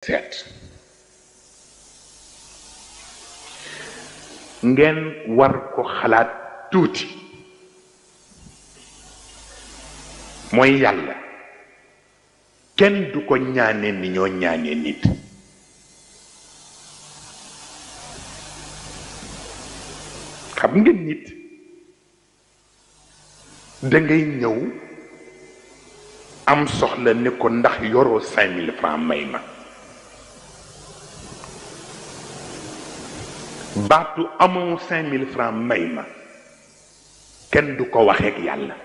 seet ngeen war ko xalaat tuuti mooy yàlla kenn du ko ñaane ni ñoo ñaane nit xam nga nit dangay ñëw am soxla ni ko ndax yoroo 5000 francs may ma baatu amoo 5000 francs may ma kenn du ko waxeek yàlla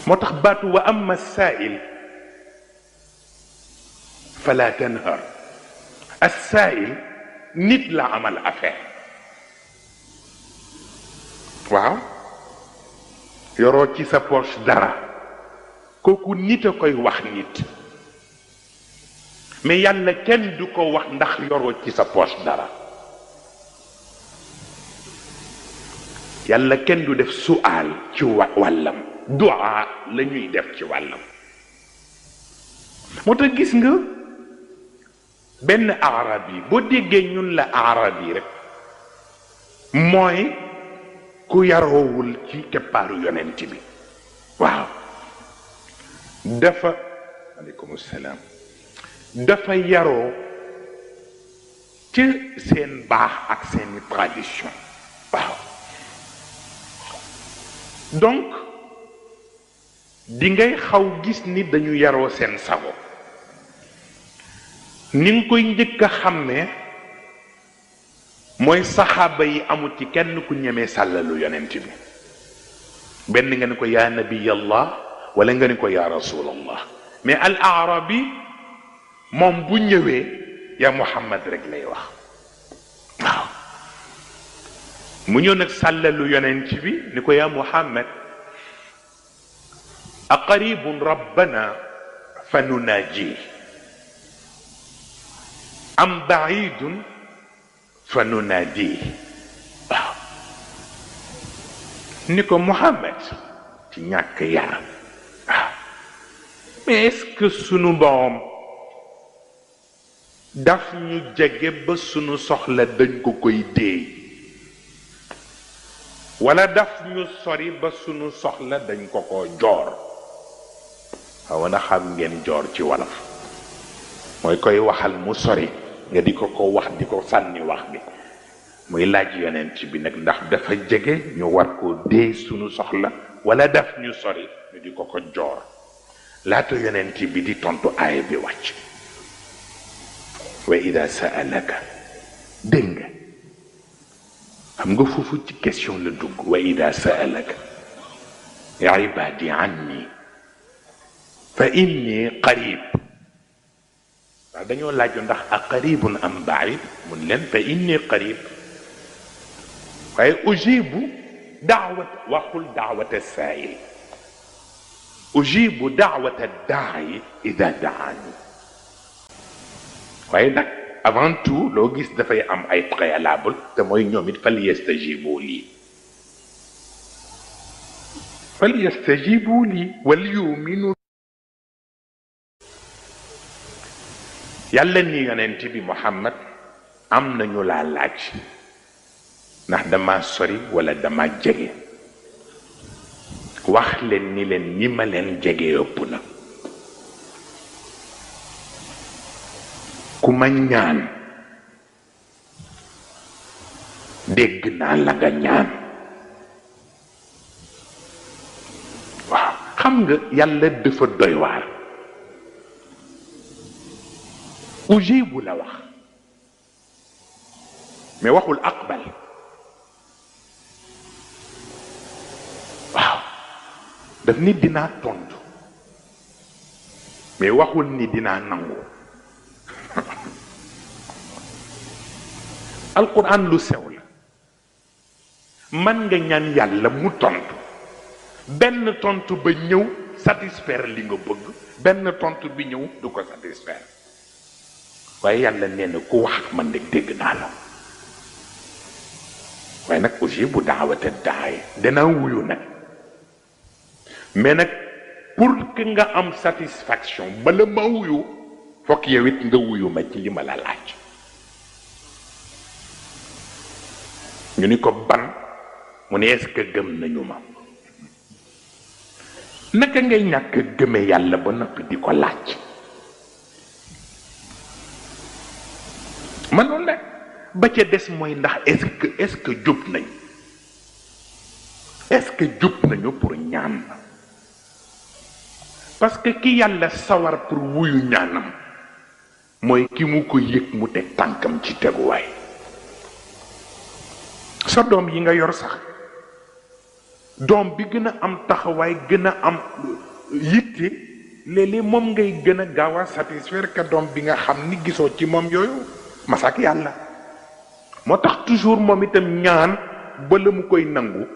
moo tax baatu wa amma saa'il fala tanhar as-saa'il nit la amal affaire waaw yoroo ci sa poche dara kooku nit a koy wax nit mais yàlla kenn du ko wax ndax yoroo ci sa poche dara yàlla kenn du def su'aal ci wàllam du'a la ñuy def ci wàllam moo tax gis nga benn arab yi boo déggee ñun la arab yi rek mooy ku yaroowul ci keppaaru yonent bi waaw dafa aleykum salaam dafa yaroo ci seen baax ak seeni tradition waaw donc di ngay xaw gis ni dañu yaroo seen sago ni nga koy njëkk a xàmmee mooy saxaaba yi amul ci kenn ku ñemee sàllalu yonent bi benn nga ni ko yaa nabiyallah wala nga ni ko yaa rasulallah mais al arabi moom bu ñëwee yaa muhammad rek lay wax waaw mu ñëw nag sàllalu yonent bi ni ko yaa muhammad aqaribun rabbana fa nunaaji am baidun fa nunaadi waaw ni ko Muhammad ci ñàkk yaram waaw mais est-ce que sunu borom daf ñu jege ba sunu soxla dañ ko koy déey wala daf ñu sori ba sunu soxla dañ ko ko joor xaw na xam ngeen joor ci wolof mooy koy waxal mu sori nga di ko ko wax di ko sànni wax bi muy laaj yonent bi nag ndax dafa jege ñu war koo dee sunu soxla wala daf ñu sori ñu di ko ko joor laata yonent bi di tontu aaya bi wàcc wa ida saalaka dégg nga xam nga foofu ci question la dugg wa ida saalaka ibadi anni fa inni qarib ndax dañoo laaju ndax a qaribun am baid mun leen fa inni qarib waaye ujibu daawat waxul daawata saa'il ujibu daawata daa'i ida daani waaye nag avant tout loo gis dafay am ay préalable te mooy ñoom it fal yastajibu lii wal yuminu yàlla ni yonent bi Muhammad am nañu laa laaj ndax dama sori wala dama jege wax leen ni leen ni ma leen jege ëpp na ku ma ñaan dégg naa la nga ñaan waaw xam nga yàlla dafa doy waar ujibu la wax mais waxul aqbal waaw daf ni dinaa tontu mais waxul ni dinaa nangu alquran lu sew la man nga ñaan yàlla mu tontu benn tontu ba ñëw satisfaire li nga bëgg benn tontu bi ñëw du ko satisfaire waaye yàlla nee na ku wax ak man de dégg naa la waaye nag ujibu daawata daay danaa wuyu nag mais nag pour que nga am satisfaction bala ma wuyu fokk yow it nga wuyu ma ci li ma la laaj ñu ni ko ban mu ne est-ce que gëm nañu ma naka ngay ñàkk gëme yàlla ba noppi di ko laaj man noonu la ba ca des mooy ndax est-ce que jub nañ est-ce que jub nañu pour ñaan parce que ki yàlla sawar pour wuyu ñaanam mooy ki mu ko yëg mu teg tànkam ci teguwaay sa doom yi nga yor sax doom bi gën a am taxawaay gën a am yitte léeg-léeg moom ngay gën a gaaw a satisfaire que doom bi nga xam ni gisoo ci moom yooyu masak yàlla moo tax toujours moom itam ñaan ba la mu koy nangu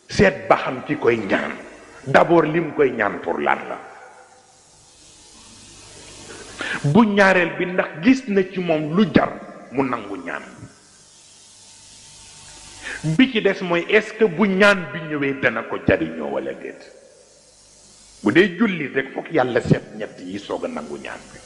seet ba xam ci koy ñaan d'abord li mu koy ñaan pour lan la bu ñaareel bi ndax gis na ci moom lu jar mu nangu ñaan bi ci des mooy est-ce que bu ñaan bi ñëwee dana ko jariñoo wala déet bu dee julli rek fokk yàlla seet ñett yi soog a nangu ñaan bi